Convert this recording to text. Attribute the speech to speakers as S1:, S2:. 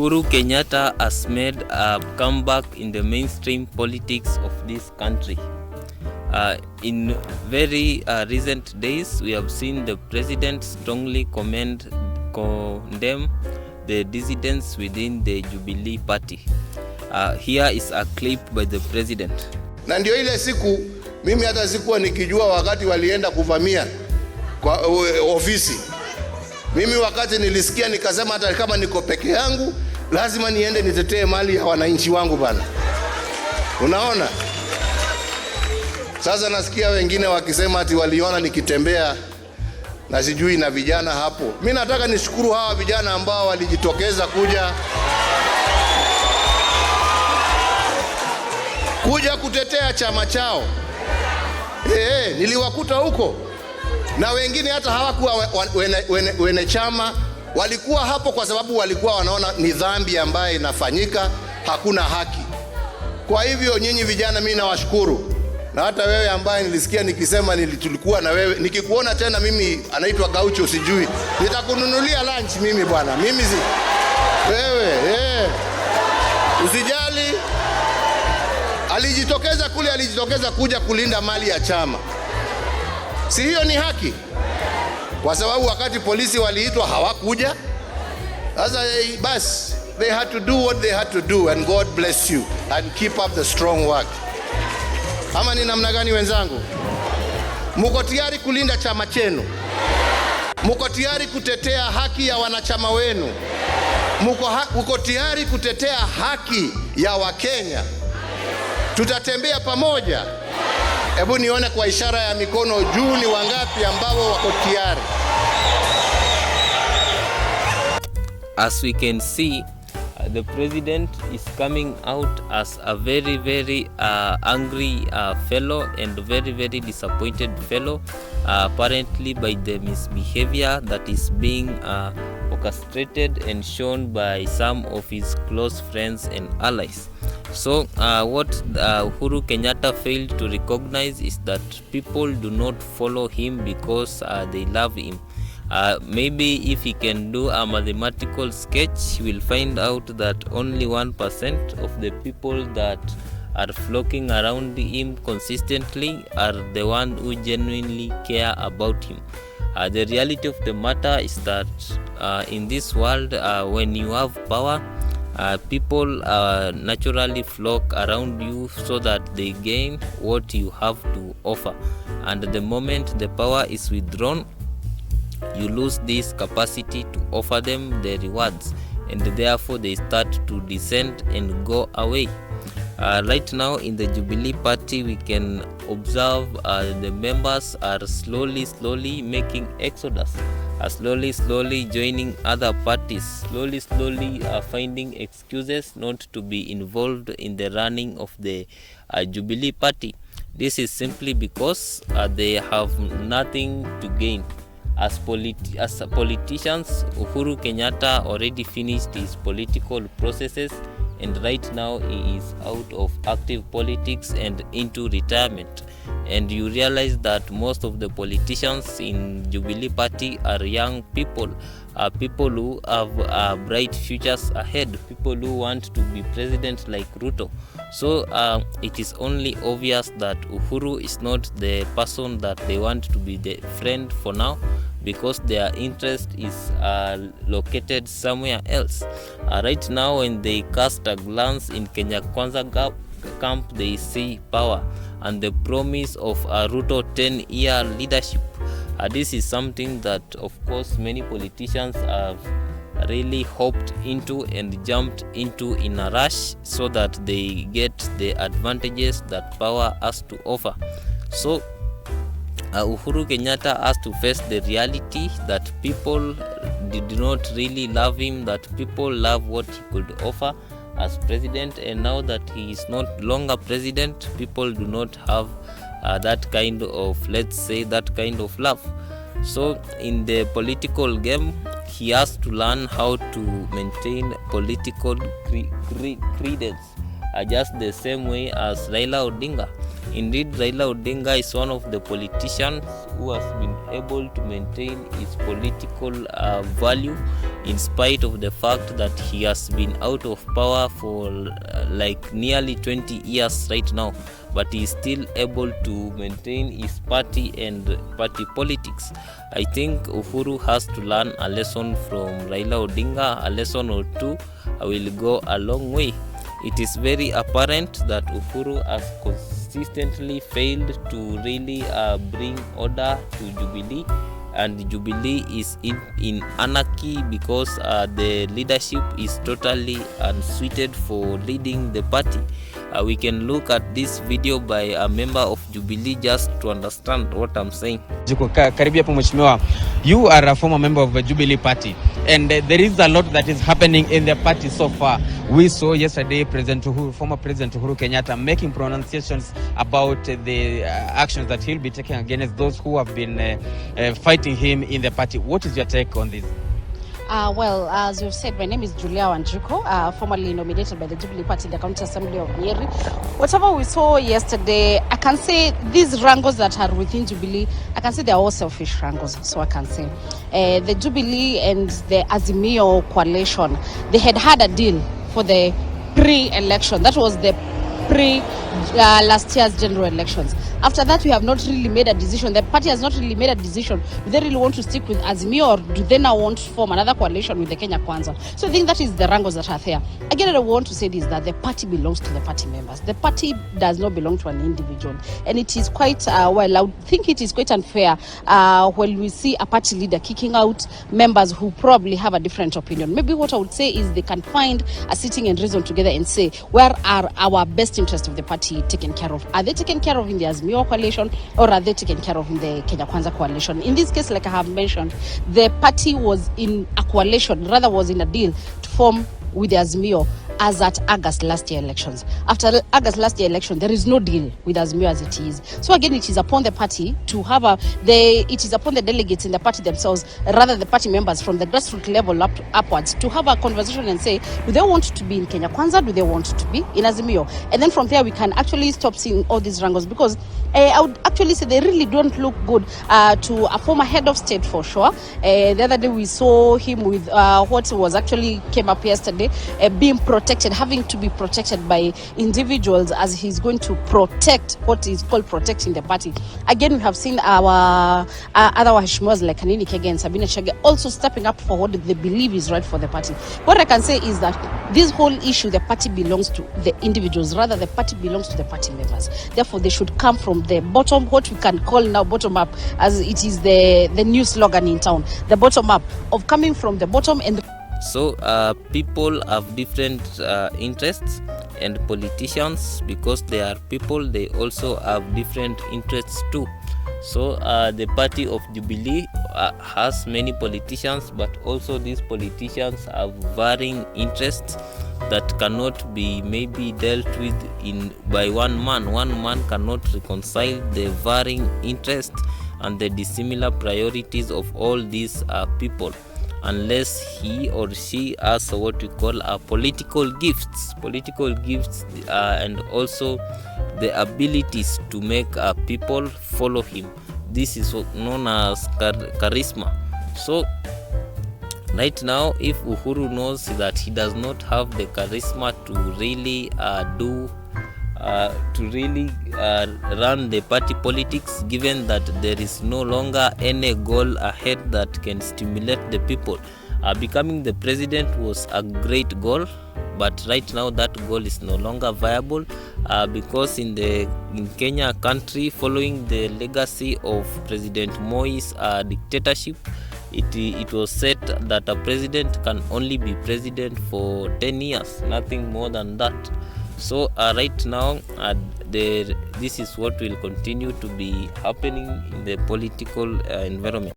S1: Uhuru Kenyatta has made a comeback in the mainstream politics of this country. In very recent days, we have seen the president strongly condemn the dissidents within the Jubilee party. Here is a clip by the president.
S2: Na ndio ile siku mimi hata sikuwa nikijua wakati walienda kuvamia kwa ofisi. Mimi wakati nilisikia nikasema hata kama niko peke yangu lazima niende nitetee mali ya wananchi wangu bana. Unaona? Sasa nasikia wengine wakisema ati waliona nikitembea na sijui na vijana hapo. Mimi nataka nishukuru hawa vijana ambao walijitokeza kuja kutetea chama chao. Niliwakuta huko. Na wengine hata hawakuwa wene chama, walikuwa hapo kwa sababu walikuwa wanaona ni dhambi ambayo inafanyika, hakuna haki. Kwa hivyo nyinyi vijana mimi nawashukuru. Na hata wewe ambaye nilisikia nikisema tulikuwa na wewe, nikikuona tena mimi anaitwa Gaucho sijui, nitakununulia lunch mimi bwana. Mimi si wewe, usijali. Alijitokeza kuja kulinda mali ya chama. Si hiyo ni haki? Kwa sababu wakati polisi waliitwa hawakuja. Sasa bas, they had to do what they had to do, and God bless you and keep up the strong work. Ama ni namna gani wenzangu? Mko tayari kulinda chama chenu? Mko tayari kutetea haki ya wanachama wenu? Mko tayari kutetea haki ya Wakenya? Tutatembea pamoja. Hebu nione kwa ishara ya mikono juu ni wangapi ambao wako tayari.
S1: As we can see, the president is coming out as a very angry fellow and very disappointed fellow, apparently by the misbehavior that is being orchestrated and shown by some of his close friends and allies. So what Uhuru Kenyatta failed to recognize is that people do not follow him because they love him. Maybe if he can do a mathematical sketch, he will find out that only 1% of the people that are flocking around him consistently are the ones who genuinely care about him. The reality of the matter is that in this world, when you have power, people naturally flock around you so that they gain what you have to offer. And the moment the power is withdrawn, you lose this capacity to offer them the rewards, and therefore they start to descend and go away. Right now in the Jubilee party, we can observe the members are slowly making exodus, slowly joining other parties, slowly finding excuses not to be involved in the running of the Jubilee party. This is simply because they have nothing to gain. As politicians, Uhuru Kenyatta already finished his political processes, and right now he is out of active politics and into retirement. And you realize that most of the politicians in Jubilee party are young people, people who have bright futures ahead, people who want to be president like Ruto. So it is only obvious that Uhuru is not the person that they want to be the friend for now, because their interest is located somewhere else. Right now, when they cast a glance in Kenya Kwanza camp, they see power and the promise of a Ruto 10-year leadership. This is something that, of course, many politicians have really hoped into and jumped into in a rush so that they get the advantages that power has to offer. So Uhuru Kenyatta has to face the reality that people did not really love him, that people love what he could offer as president, and now that he is not longer president, people do not have that kind of, let's say, that kind of love. So in the political game, he has to learn how to maintain political credence, just the same way as Raila Odinga. Indeed, Raila Odinga is one of the politicians who has been able to maintain his political value in spite of the fact that he has been out of power for like nearly 20 years right now, but he is still able to maintain his party and party politics. I think Uhuru has to learn a lesson from Raila Odinga. A lesson or two will go a long way. It is very apparent that Uhuru has consistently failed to really bring order to Jubilee, and Jubilee is in anarchy because the leadership is totally unsuited for leading the party. We can look at this video by a member of Jubilee just to understand what I'm saying.
S3: Karibia hapo mheshimiwa, you are a former member of the Jubilee party, and there is a lot that is happening in the party so far. We saw yesterday former President Uhuru Kenyatta making pronunciations about the actions that he'll be taking against those who have been fighting him in the party. What is your take on this?
S4: Well, as you've said, my name is Julia Wanjiku, formerly nominated by the Jubilee Party in the County Assembly of Nyeri. Whatever we saw yesterday, I can say these wrangles that are within Jubilee, I can say they are all selfish wrangles. So I can say the Jubilee and the Azimio coalition, they had a deal for the pre-election. That was the last year's general elections. After that, we have not really made a decision. The party has not really made a decision. Do they really want to stick with Azimio, or do they now want to form another coalition with the Kenya Kwanza? So I think that is the wrangles that are there. Again, I want to say this, that the party belongs to the party members. The party does not belong to an individual. And it is quite, I think it is quite unfair when we see a party leader kicking out members who probably have a different opinion. Maybe what I would say is they can find a sitting and reason together and say, where are our best interests of the party taken care of? Are they taken care of in the Azimio coalition, or are they taken care of in the Kenya Kwanza coalition? In this case, like I have mentioned, the party was in a coalition, rather was in a deal to form with the Azimio as at August last year elections. After August last year election, there is no deal with Azimio as it is. So again, it is upon the party to have it is upon the delegates in the party themselves, rather the party members from the grassroots level upwards, to have a conversation and say, do they want to be in Kenya Kwanza? Do they want to be in Azimio? And then from there, we can actually stop seeing all these wrangles, because I would actually say they really don't look good to a former head of state for sure. The other day we saw him with what was actually came up yesterday, being protected, having to be protected by individuals as he's going to protect what is called protecting the party. Again, we have seen our other Waheshimiwas like Kanini Kege and Sabina Chege also stepping up for what they believe is right for the party. What I can say is that this whole issue, the party belongs to the individuals, rather the party belongs to the party members. Therefore, they should come from the bottom, what we can call now bottom up, as it is the new slogan in town, the bottom up, of coming from the bottom. And
S1: so people have different interests, and politicians, because they are people, they also have different interests too. So the party of Jubilee has many politicians, but also these politicians have varying interests that cannot be maybe dealt with by one man. One man cannot reconcile the varying interests and the dissimilar priorities of all these people, unless he or she has what we call political gifts, and also the abilities to make people follow him. This is known as charisma. So right now, if Uhuru knows that he does not have the charisma to really run the party politics, given that there is no longer any goal ahead that can stimulate the people, becoming the president was a great goal, but right now that goal is no longer viable, because in Kenya country, following the legacy of President Moi's dictatorship, it was said that a president can only be president for 10 years, nothing more than that. So right now, this is what will continue to be happening in the political environment.